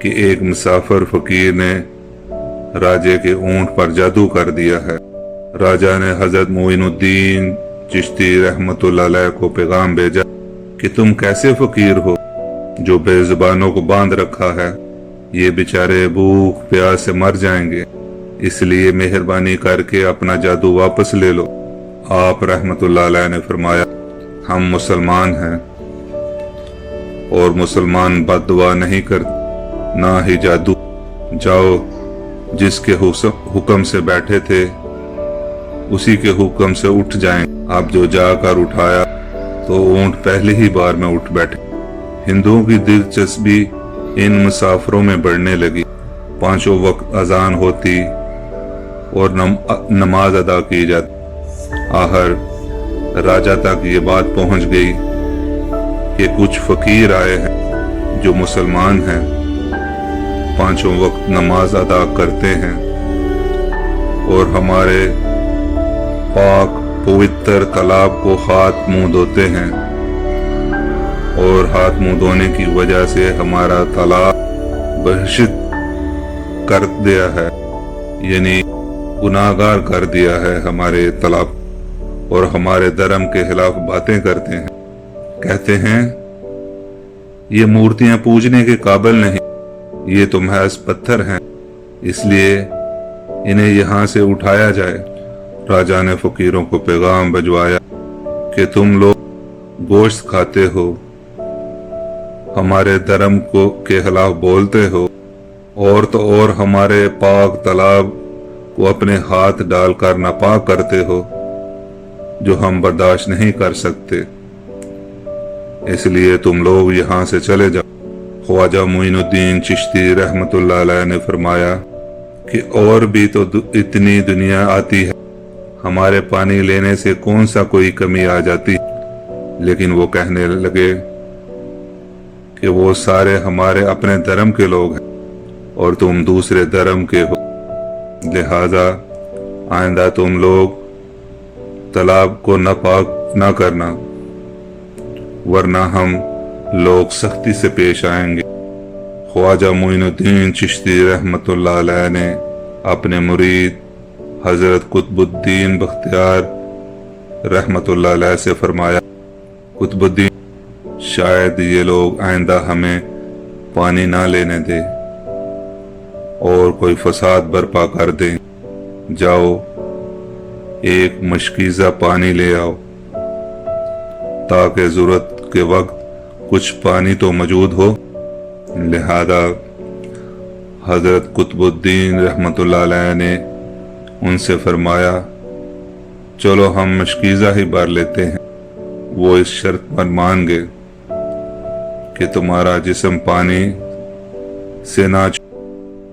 کہ ایک مسافر فقیر نے راجے کے اونٹ پر جادو کر دیا ہے۔ راجہ نے حضرت معین الدین چشتی رحمت اللہ علیہ کو پیغام بھیجا کہ تم کیسے فقیر ہو جو بے زبانوں کو باندھ رکھا ہے، یہ بیچارے بھوک پیاس سے مر جائیں گے، اس لیے مہربانی کر کے اپنا جادو واپس لے لو۔ آپ رحمت اللہ علیہ نے فرمایا، ہم مسلمان ہیں اور مسلمان بد دعا نہیں کرتے، نہ ہی جادو۔ جاؤ، جس کے حکم سے بیٹھے تھے اسی کے حکم سے اٹھ جائیں۔ اب جو جا کر اٹھایا تو اونٹ پہلی ہی بار میں اٹھ بیٹھے۔ ہندوؤں کی دلچسپی ان مسافروں میں بڑھنے لگی۔ پانچوں وقت اذان ہوتی اور نماز ادا کی جاتی۔ آخر راجہ تک یہ بات پہنچ گئی کہ کچھ فقیر آئے ہیں جو مسلمان ہیں، پانچوں وقت نماز ادا کرتے ہیں اور ہمارے پاک پوتر تالاب کو ہاتھ منہ دھوتے ہیں، اور ہاتھ منہ دھونے کی وجہ سے ہمارا تالاب بہشت کر دیا ہے، یعنی گناہگار کر دیا ہے ہمارے تالاب، اور ہمارے دھرم کے خلاف باتیں کرتے ہیں، کہتے ہیں یہ مورتیاں پوجنے کے قابل نہیں، یہ تو محض پتھر ہیں، اس لیے انہیں یہاں سے اٹھایا جائے۔ راجہ نے فقیروں کو پیغام بھجوایا کہ تم لوگ گوشت کھاتے ہو، ہمارے دھرم کے خلاف بولتے ہو، اور تو اور ہمارے پاک تالاب کو اپنے ہاتھ ڈال کر ناپاک کرتے ہو، جو ہم برداشت نہیں کر سکتے، اس لیے تم لوگ یہاں سے چلے جاؤ۔ خواجہ معین الدین چشتی رحمت اللہ علیہ نے فرمایا کہ اور بھی تو اتنی دنیا آتی ہے، ہمارے پانی لینے سے کون سا کوئی کمی آ جاتی، لیکن وہ کہنے لگے کہ وہ سارے ہمارے اپنے دھرم کے لوگ ہیں اور تم دوسرے دھرم کے ہو، لہذا آئندہ تم لوگ تالاب کو ناپاک نہ کرنا، ورنہ ہم لوگ سختی سے پیش آئیں گے۔ خواجہ معین الدین چشتی رحمت اللہ علیہ نے اپنے مرید حضرت قطب الدین بختیار رحمت اللہ علیہ سے فرمایا، قطب الدین، شاید یہ لوگ آئندہ ہمیں پانی نہ لینے دے اور کوئی فساد برپا کر دیں، جاؤ ایک مشکیزہ پانی لے آؤ تاکہ ضرورت کے وقت کچھ پانی تو موجود ہو۔ لہذا حضرت قطب الدین رحمت اللہ علیہ نے ان سے فرمایا، چلو ہم مشکیزہ ہی بھر لیتے ہیں۔ وہ اس شرط پر مان گئے کہ تمہارا جسم پانی سے نہ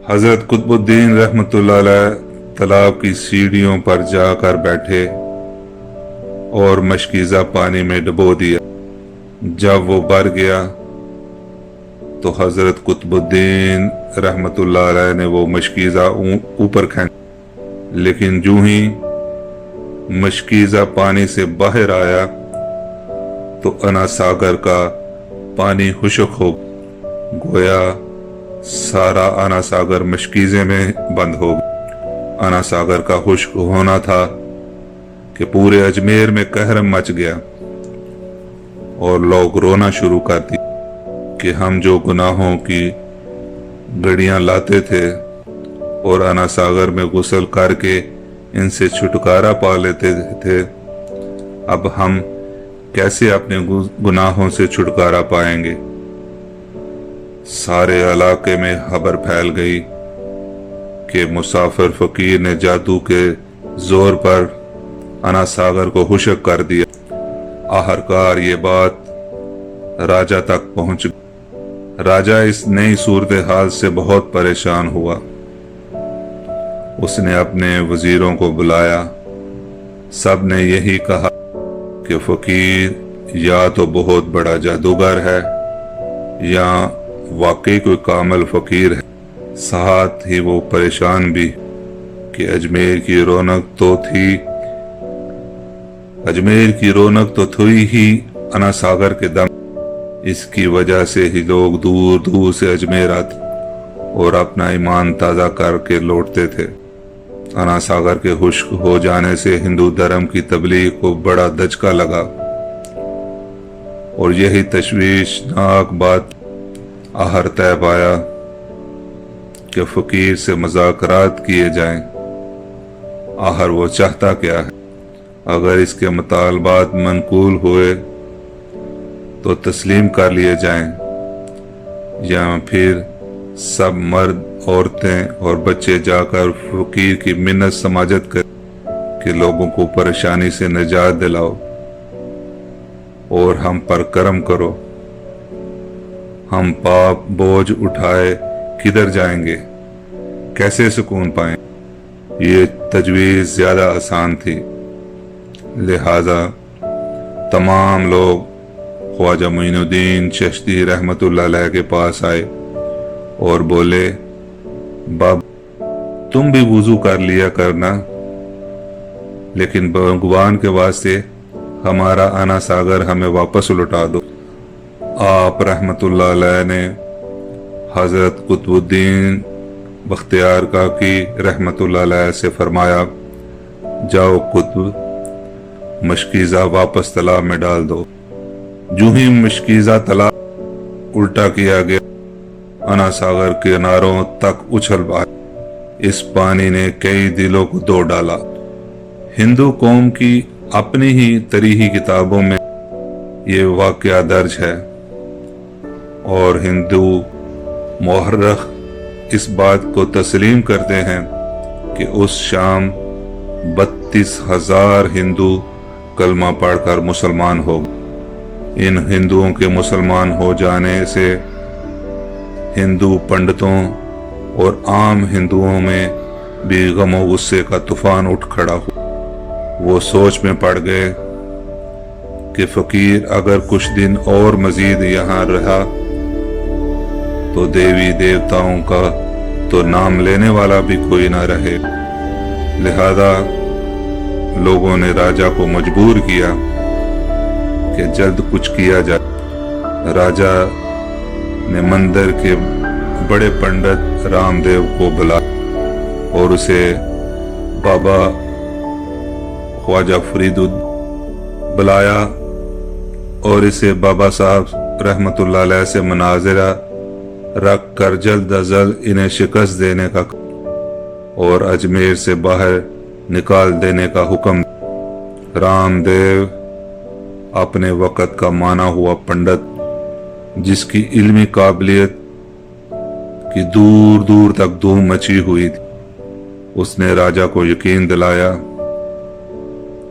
حضرت قطب الدین رحمت اللہ علیہ تالاب کی سیڑھیوں پر جا کر بیٹھے اور مشکیزہ پانی میں ڈبو دیا۔ جب وہ بھر گیا تو حضرت قطب الدین رحمت اللہ علیہ نے وہ مشکیزہ اوپر کھینچا، لیکن جو ہی مشکیزہ پانی سے باہر آیا تو انا ساگر کا پانی خشک ہو گویا سارا انا ساگر مشکیزے میں بند ہو گیا۔ انا ساگر کا خشک ہونا تھا کہ پورے اجمیر میں قہر مچ گیا اور لوگ رونا شروع کر دی کہ ہم جو گناہوں کی گڑیاں لاتے تھے اور انا ساگر میں غسل کر کے ان سے چھٹکارا پا لیتے تھے، اب ہم کیسے اپنے گناہوں سے چھٹکارا پائیں گے؟ سارے علاقے میں خبر پھیل گئی کہ مسافر فقیر نے جادو کے زور پر انا ساگر کو خشک کر دیا۔ آخرکار یہ بات راجہ تک پہنچ گئی۔ راجہ اس نئی صورتحال سے بہت پریشان ہوا۔ اس نے اپنے وزیروں کو بلایا، سب نے یہی کہا کہ فقیر یا تو بہت بڑا جادوگر ہے یا واقعی کوئی کامل فقیر ہے۔ ساتھ ہی وہ پریشان بھی کہ اجمیر کی رونق تو تھی ہی انا ساگر کے دم، اس کی وجہ سے ہی لوگ دور دور سے اجمیر آتے۔ اور اپنا ایمان تازہ کر کے لوٹتے تھے۔ انا ساگر کے خشک ہو جانے سے ہندو دھرم کی تبلیغ کو بڑا دھچکا لگا، اور یہی تشویشناک بات آخر طے پایا کہ فقیر سے مذاکرات کیے جائیں۔ آخر وہ چاہتا کیا ہے؟ اگر اس کے مطالبات منقول ہوئے تو تسلیم کر لیے جائیں، یا پھر سب مرد، عورتیں اور بچے جا کر فقیر کی منت سماجت کر کہ لوگوں کو پریشانی سے نجات دلاؤ اور ہم پر کرم کرو۔ ہم پاپ بوجھ اٹھائے کدھر جائیں گے؟ کیسے سکون پائیں؟ یہ تجویز زیادہ آسان تھی، لہذا تمام لوگ خواجہ معین الدین چشتی رحمت اللہ علیہ کے پاس آئے اور بولے، بابا تم بھی وضو کر لیا کرنا، لیکن بھگوان کے واسطے ہمارا انا ساگر ہمیں واپس لوٹا دو۔ آپ رحمت اللہ علیہ نے حضرت قطب الدین بختیار کاکی رحمت اللہ علیہ سے فرمایا، جاؤ قطب، مشکیزہ واپس تالاب میں ڈال دو۔ جو ہی مشکیزہ تالاب الٹا کیا گیا، انا ساگر کے کناروں تک اچھل پایا۔ اس پانی نے کئی دلوں کو دو ڈالا۔ ہندو قوم کی اپنی ہی تاریخی کتابوں میں یہ واقعہ درج ہے، اور ہندو مورخ اس بات کو تسلیم کرتے ہیں کہ اس شام 32,000 ہندو کلمہ پڑھ کر مسلمان ہو گئے۔ ان ہندوؤں کے مسلمان ہو جانے سے ہندو پنڈتوں اور عام ہندوؤں میں بھی غم و غصے کا طوفان اٹھ کھڑا ہوا۔ وہ سوچ میں پڑ گئے کہ فقیر اگر کچھ دن اور مزید یہاں رہا تو دیوی دیوتاؤں کا تو نام لینے والا بھی کوئی نہ رہے۔ لہذا لوگوں نے راجا کو مجبور کیا کہ جلد کچھ کیا جائے۔ راجا نے مندر کے بڑے پنڈت رام دیو کو بلایا اور اسے بابا خواجہ فرید بلایا اور اسے بابا صاحب رحمت اللہ علیہ سے مناظرہ رکھ کر جلد از جلد انہیں شکست دینے کا اور اجمیر سے باہر نکال دینے کا حکم۔ رام دیو اپنے وقت کا مانا ہوا پنڈت، جس کی علمی قابلیت کی دور دور تک دھوم مچی ہوئی تھی، اس نے راجا کو یقین دلایا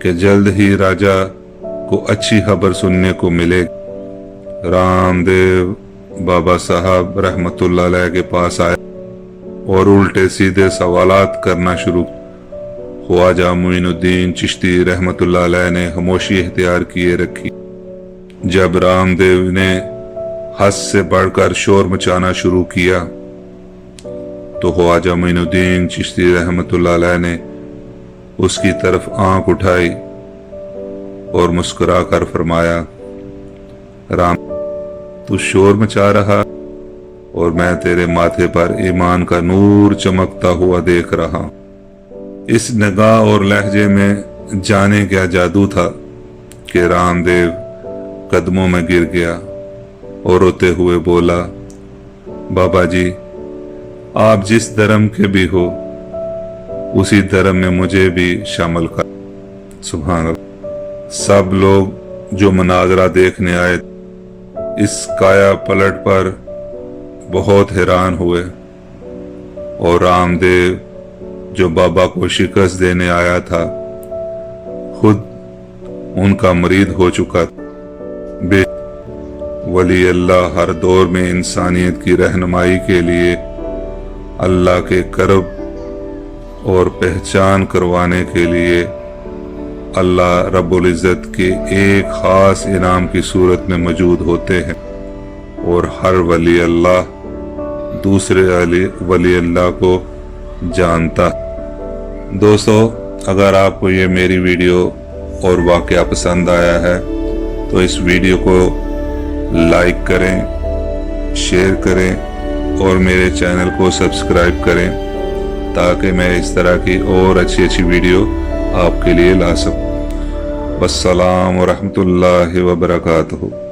کہ جلد ہی راجا کو اچھی خبر سننے کو ملے گی۔ رام دیو بابا صاحب رحمت اللہ علیہ کے پاس آئے اور الٹے سیدھے سوالات کرنا شروع۔ خواجہ معین الدین چشتی رحمت اللہ علیہ نے خاموشی اختیار کیے رکھی۔ جب رام دیو نے حد سے بڑھ کر شور مچانا شروع کیا تو خواجہ معین الدین چشتی رحمت اللہ علیہ نے اس کی طرف آنکھ اٹھائی اور مسکرا کر فرمایا، رام تو شور مچا رہا اور میں تیرے ماتھے پر ایمان کا نور چمکتا ہوا دیکھ رہا۔ اس نگاہ اور لہجے میں جانے کیا جادو تھا کہ رام دیو قدموں میں گر گیا اور روتے ہوئے بولا، بابا جی آپ جس دھرم کے بھی ہو اسی دھرم میں مجھے بھی شامل کر۔ سبحان اللہ۔ سب لوگ جو مناظرہ دیکھنے آئے اس کایا پلٹ پر بہت حیران ہوئے، اور رام دیو جو بابا کو شکست دینے آیا تھا خود ان کا مرید ہو چکا تھا۔ بے ولی اللہ ہر دور میں انسانیت کی رہنمائی کے لیے اللہ کے قرب اور پہچان کروانے کے لیے اللہ رب العزت کے ایک خاص انعام کی صورت میں موجود ہوتے ہیں، اور ہر ولی اللہ دوسرے ولی اللہ کو جانتا ہے۔ دوستو، اگر آپ کو یہ میری ویڈیو اور واقعہ پسند آیا ہے تو اس ویڈیو کو لائک کریں، شیئر کریں اور میرے چینل کو سبسکرائب کریں تاکہ میں اس طرح کی اور اچھی اچھی ویڈیو آپ کے لیے لا سکوں۔ والسلام ورحمۃ اللہ وبرکاتہ۔